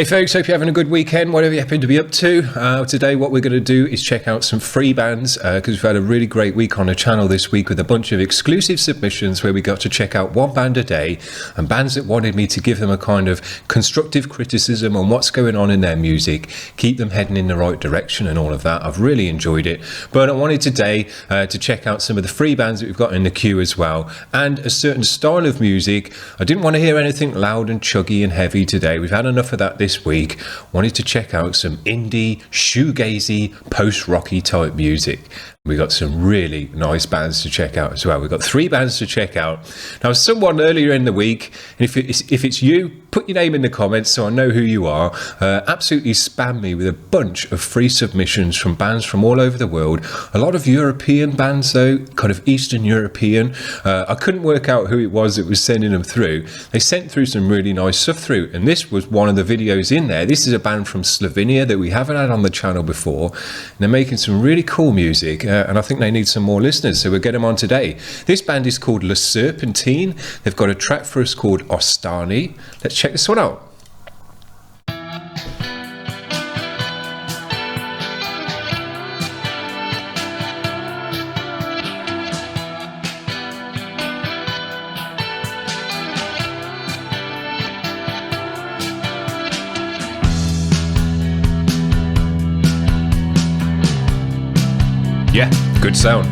Hey folks, hope you're having a good weekend, whatever you happen to be up to. Today what we're going to do is check out some free bands, because we've had a really great week on the channel this week with a bunch of exclusive submissions where we got to check out one band a day, and bands that wanted me to give them a kind of constructive criticism on what's going on in their music, keep them heading in the right direction and all of that. I've really enjoyed it, but I wanted today to check out some of the free bands that we've got in the queue as well, and a certain style of music. I didn't want to hear anything loud and chuggy and heavy today. We've had enough of that this week. Wanted to check out some indie, shoegazy, post-rocky type music. We got some really nice bands to check out as well. We've got 3 bands to check out. Now, someone earlier in the week, if it's you, put your name in the comments so I know who you are. Absolutely spam me with a bunch of free submissions from bands from all over the world. A lot of European bands though, kind of Eastern European. I couldn't work out who it was that was sending them through. They sent through some really nice stuff through, and this was one of the videos in there. This is a band from Slovenia that we haven't had on the channel before. And they're making some really cool music, and I think they need some more listeners, so we'll get them on today. This band is called Serpentine. They've got a track for us called Ostani. Let's check this one out. Yeah, good sound.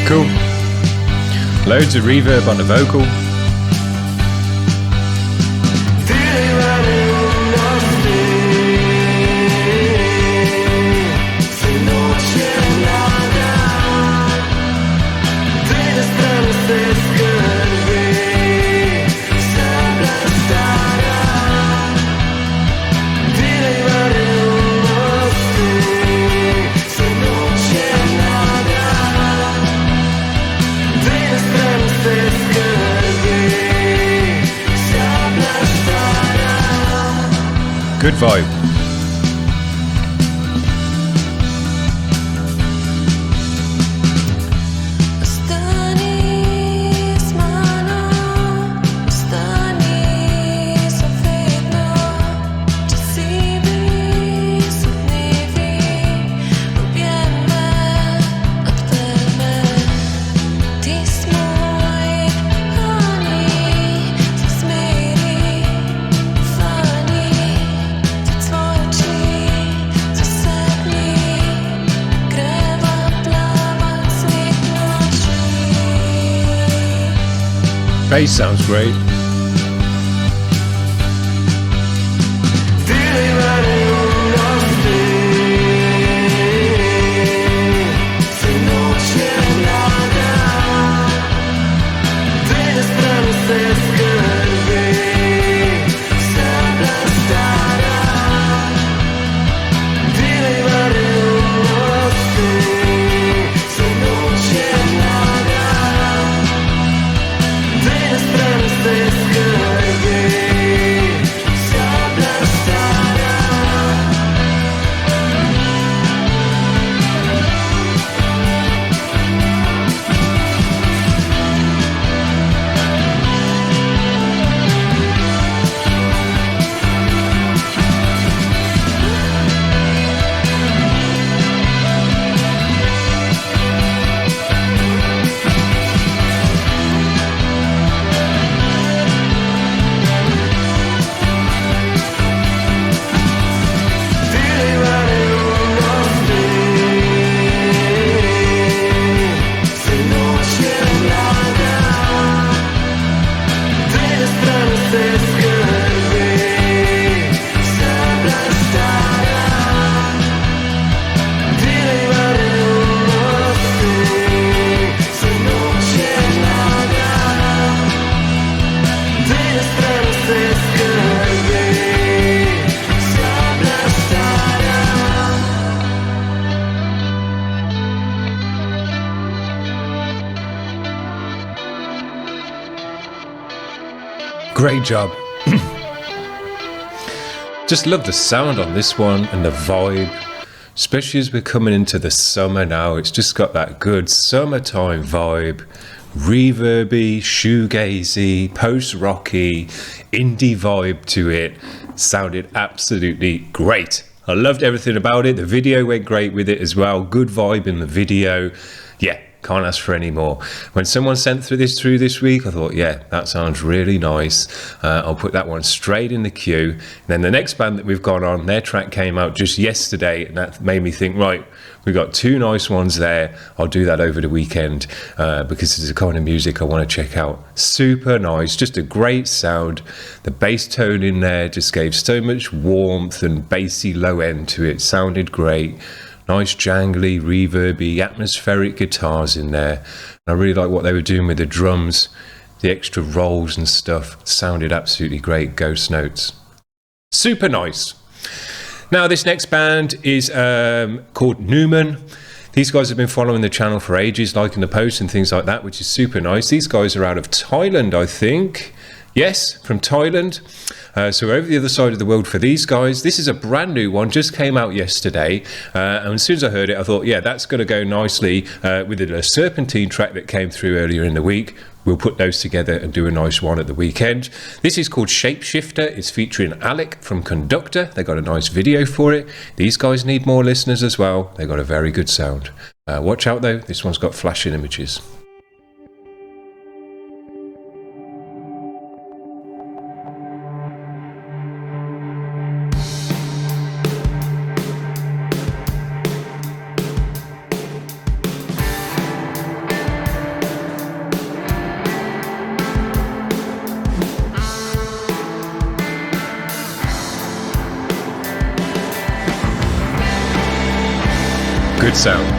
Cool. Loads of reverb on the vocal. Good vibe. Bass sounds great. This Great job. Just love the sound on this one and the vibe, especially as we're coming into the summer now. It's just got that good summertime vibe, reverby, shoegazy, post-rocky, indie vibe to it. Sounded absolutely great. I loved everything about it. The video went great with it as well. Good vibe in the video. Yeah, can't ask for any more. When someone sent through this week, I thought, yeah, that sounds really nice. I'll put that one straight in the queue. And then the next band that we've got on, their track came out just yesterday, and that made me think, right, we've got two nice ones there. I'll do that over the weekend because it's the kind of music I want to check out. Super nice, just a great sound. The bass tone in there just gave so much warmth and bassy low end to it. Sounded great. Nice jangly, reverby, atmospheric guitars in there. And I really like what they were doing with the drums, the extra rolls and stuff. Sounded absolutely great. Ghost notes. Super nice. Now, this next band is called Numan. These guys have been following the channel for ages, liking the posts and things like that, which is super nice. These guys are out of Thailand, I think. Yes, from Thailand. So we're over the other side of the world for these guys. This is a brand new one, just came out yesterday. And as soon as I heard it, I thought, yeah, that's going to go nicely with the Serpentine track that came through earlier in the week. We'll put those together and do a nice one at the weekend. This is called Shapeshifter. It's featuring Alekk from Conductor. They got a nice video for it. These guys need more listeners as well. They got a very good sound. Watch out though, this one's got flashing images. Good sound.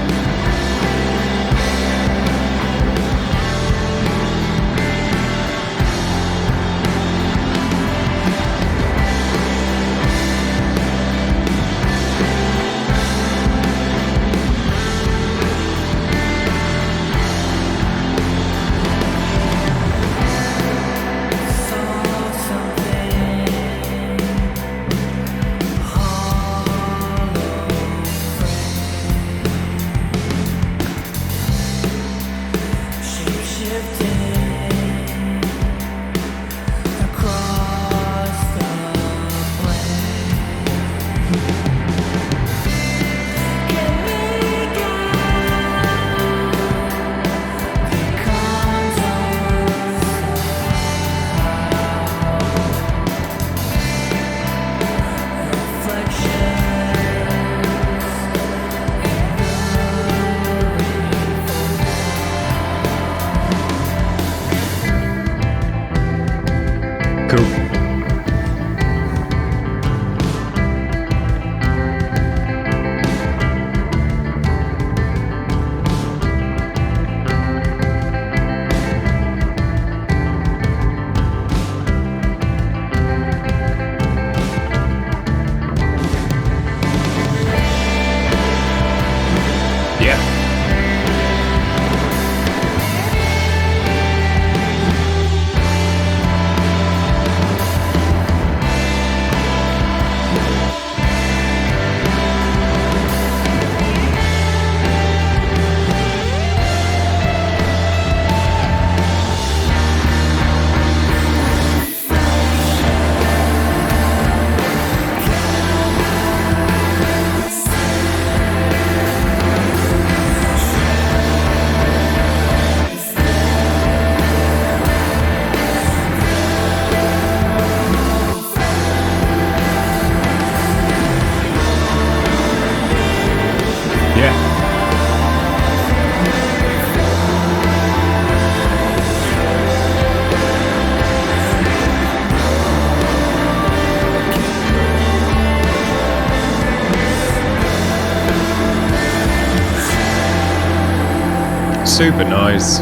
Super nice.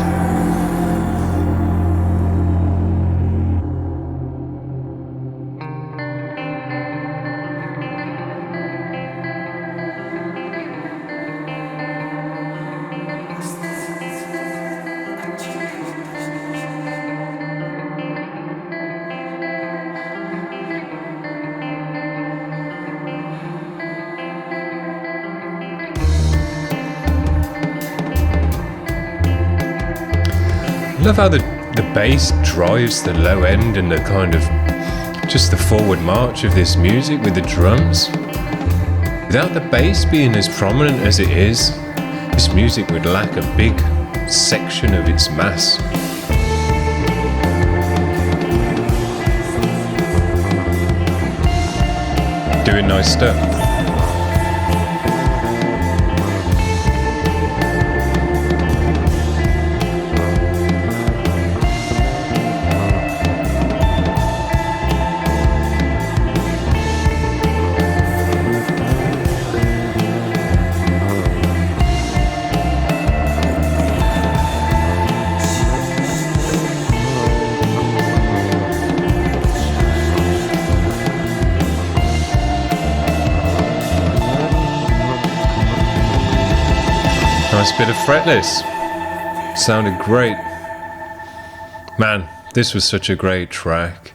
Love how the bass drives the low end and the kind of just the forward march of this music with the drums. Without the bass being as prominent as it is, this music would lack a big section of its mass. Doing nice stuff. Nice bit of fretless. Sounded great. Man, this was such a great track.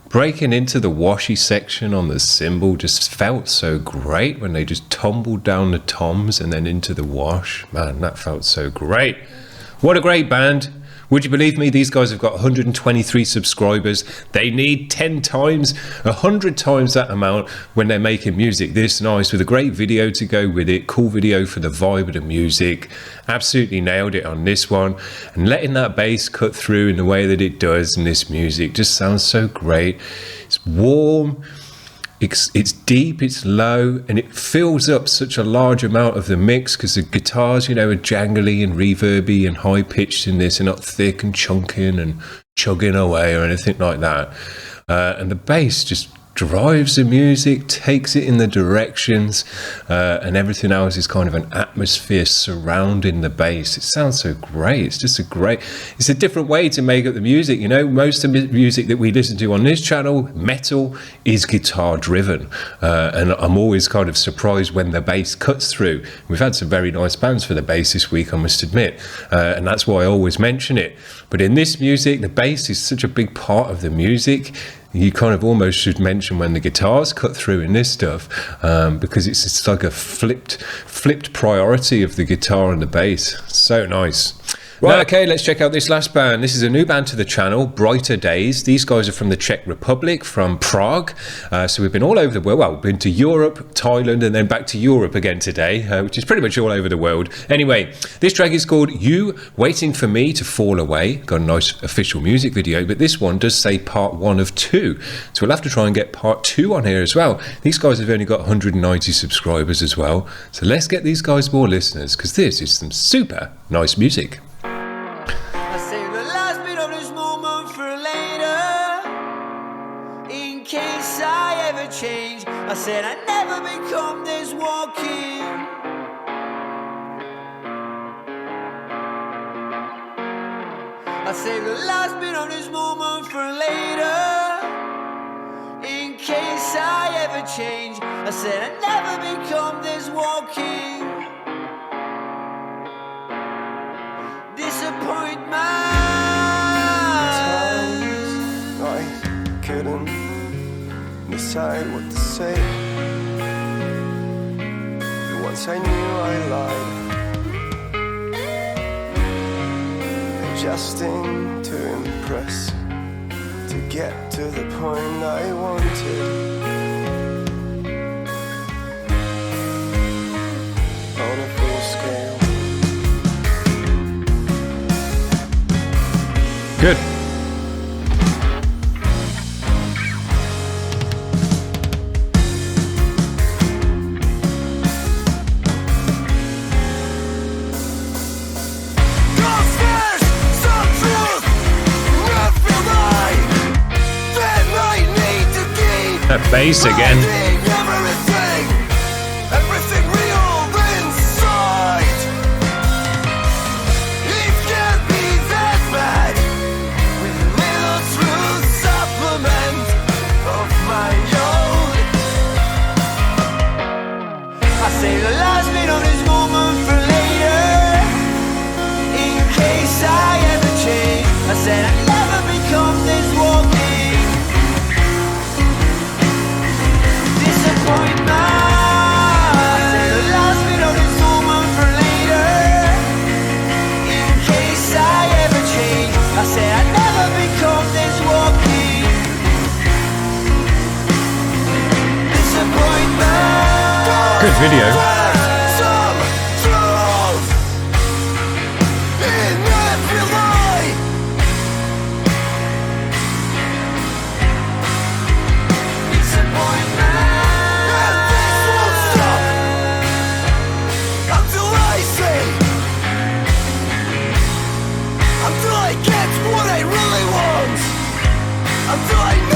Breaking into the washy section on the cymbal just felt so great when they just tumbled down the toms and then into the wash. Man, that felt so great. What a great band. Would you believe me? These guys have got 123 subscribers. They need 10 times, 100 times that amount when they're making music this nice with a great video to go with it. Cool video for the vibe of the music. Absolutely nailed it on this one. And letting that bass cut through in the way that it does in this music just sounds so great. It's warm. It's deep, it's low, and it fills up such a large amount of the mix because the guitars, you know, are jangly and reverby and high pitched in this, and not thick and chunking and chugging away or anything like that. And the bass just drives the music, takes it in the directions, and everything else is kind of an atmosphere surrounding the bass. It sounds so great. It's just it's a different way to make up the music. You know, most of the music that we listen to on this channel, metal, is guitar driven, and I'm always kind of surprised when the bass cuts through. We've had some very nice bands for the bass this week, I must admit, and that's why I always mention it. But in this music, the bass is such a big part of the music. You kind of almost should mention when the guitars cut through in this stuff, because it's like a flipped priority of the guitar and the bass. So nice. Right, okay, let's check out this last band. This is a new band to the channel, Brighter Days. These guys are from the Czech Republic, from Prague. So we've been all over the world. Well, we've been to Europe, Thailand, and then back to Europe again today, which is pretty much all over the world. Anyway, this track is called You Waiting for Me to Fall Away. Got a nice official music video, but this one does say part 1 of 2. So we'll have to try and get part 2 on here as well. These guys have only got 190 subscribers as well. So let's get these guys more listeners, because this is some super nice music. Change. I said I'd never become this walking. I saved the last bit of this moment for later. In case I ever change, I said I'd never become this walking. Disappointment. I couldn't decide what to say. Once I knew I lied, adjusting to impress, to get to the point I wanted. On a full scale. Good. That bass again. Everything real inside. It can't be that bad. With a little truth supplement of my own. I say the last bit of this moment for later. In case I ever change, I said I'd never become this walking. Good video.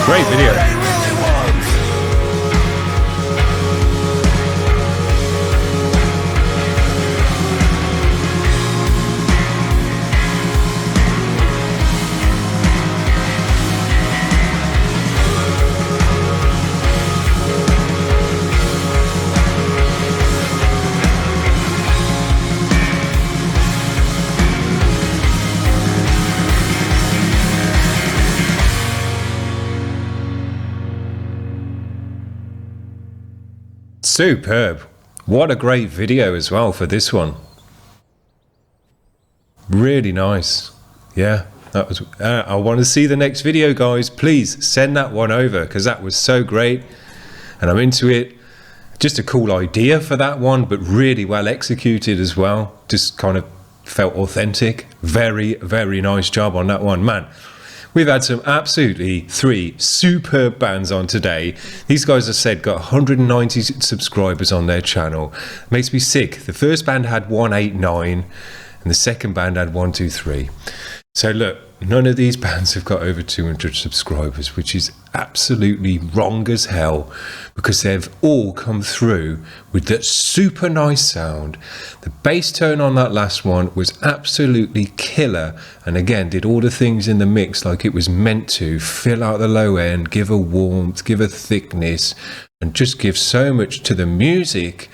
Great video. Superb. What a great video as well for this one. Really nice. Yeah, that was I want to see the next video, guys. Please send that one over because that was so great and I'm into it. Just a cool idea for that one, but really well executed as well. Just kind of felt authentic. Very, very nice job on that one, man. We've had some absolutely 3 superb bands on today. These guys, as I said, got 190 subscribers on their channel. Makes me sick. The first band had 189 and the second band had 123. So look, none of these bands have got over 200 subscribers, which is absolutely wrong as hell because they've all come through with that super nice sound. The bass tone on that last one was absolutely killer, and again did all the things in the mix like it was meant to. Fill out the low end, give a warmth, give a thickness, and just give so much to the music,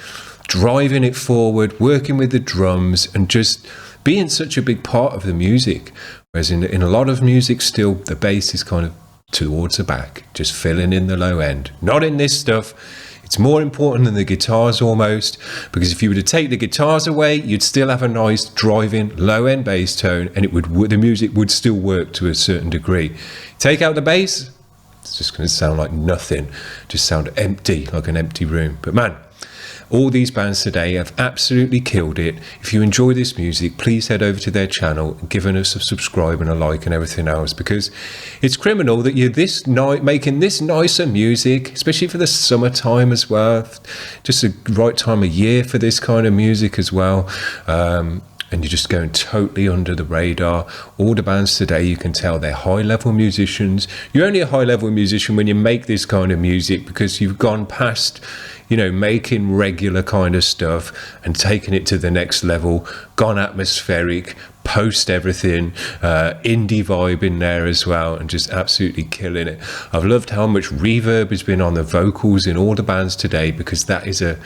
driving it forward, working with the drums, and just being such a big part of the music. Whereas in a lot of music still, the bass is kind of towards the back, just filling in the low end. Not in this stuff. It's more important than the guitars almost, because if you were to take the guitars away, you'd still have a nice driving low end bass tone, and the music would still work to a certain degree. Take out the bass, it's just going to sound like nothing, just sound empty, like an empty room. But man, all these bands today have absolutely killed it. If you enjoy this music, please head over to their channel, giving us a subscribe and a like and everything else, because it's criminal that you're making this nicer music, especially for the summertime as well. Just the right time of year for this kind of music as well. And you're just going totally under the radar. All the bands today, you can tell they're high-level musicians. You're only a high-level musician when you make this kind of music because you've gone past, you know, making regular kind of stuff and taking it to the next level, gone atmospheric, post everything, indie vibe in there as well, and just absolutely killing it. I've loved how much reverb has been on the vocals in all the bands today, because that is a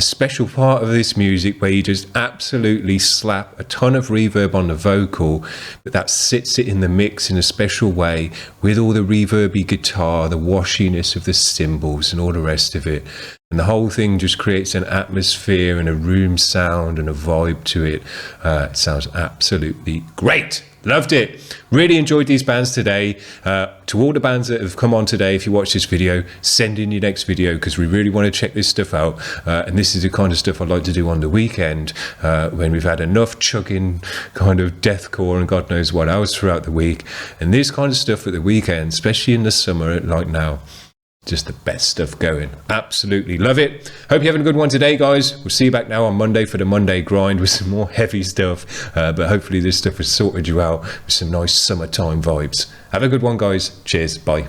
special part of this music where you just absolutely slap a ton of reverb on the vocal, but that sits it in the mix in a special way with all the reverby guitar, the washiness of the cymbals and all the rest of it. And the whole thing just creates an atmosphere and a room sound and a vibe to it. It sounds absolutely great. Loved it. Really enjoyed these bands today. To all the bands that have come on today, if you watch this video, send in your next video, because we really want to check this stuff out. And this is the kind of stuff I'd like to do on the weekend, when we've had enough chugging kind of deathcore and God knows what else throughout the week. And this kind of stuff at the weekend, especially in the summer like now, just the best stuff going. Absolutely love it. Hope you're having a good one today, guys. We'll see you back now on Monday for the Monday grind with some more heavy stuff. But hopefully this stuff has sorted you out with some nice summertime vibes. Have a good one, guys. Cheers. Bye.